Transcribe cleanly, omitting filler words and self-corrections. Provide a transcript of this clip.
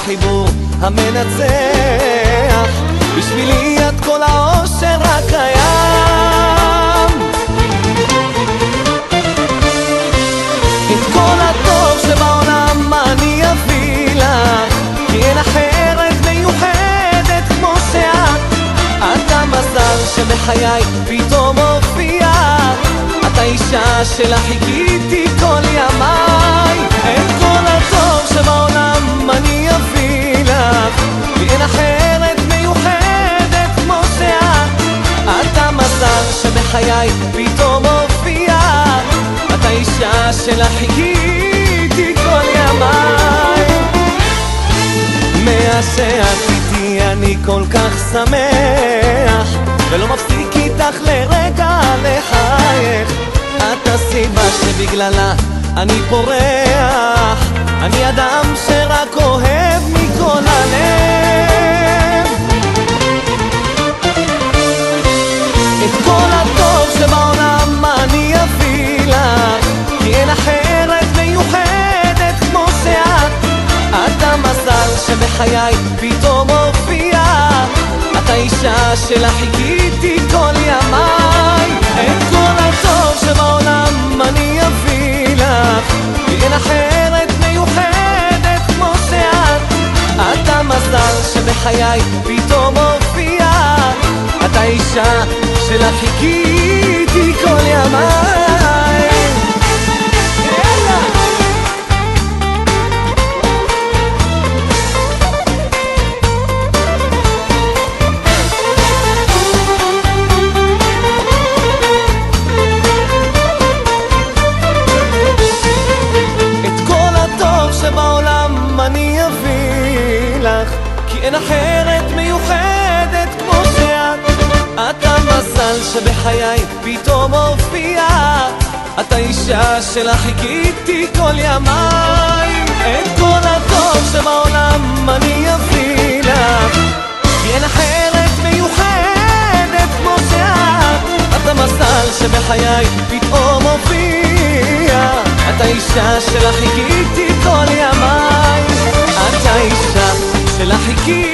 החיבור המנצח. בשבילי את כל האושר הקיים, את כל הטוב שבעולם אני אביא לך, כי אין אחרת מיוחדת כמו שאת. את המזל שבחיי פתאום הופיע, את האישה שלה חיכיתי כל ימיי. את כל הטוב שבעולם אני אביא לך, כי אין אחרת מיוחדת כמו שאת. את המזל שבחיי פתאום הופיע, את האישה שלה חיכיתי כל ימיי. מאז שאת איתי אני כל כך שמח, ולא מפסיק איתך לרגע לחייך. את הסיבה שבגללה אני פורח, אני אדם שרק אוהב מכל הלב. את כל הטוב שבעולם אני אביא לך, כי אין אחרת מיוחדת כמו שאת. את המזל שבחיי פתאום הופיע, את האישה שלה חיכיתי כל ימיי. את כל הטוב שבעולם אני אביא לך, כי אין אחרת מיוחדת כמו שאת. את המזל שבחיי פתאום הופיע, את האישה שלה חיכיתי כל ימיי. שבעולם אני אביא לך, כי אין אחרת מיוחדת כמו שאת. את המזל שבחיי פתאום הופיע, את האישה שלה חיכיתי כל ימיי. את כל הטוב שבעולם אני אביא לך, כי אין אחרת מיוחדת כמו שאת. את המזל שבחיי פתאום הופיע, את האישה שלה חיכיתי כל ימיי. את האישה שלה חיכיתי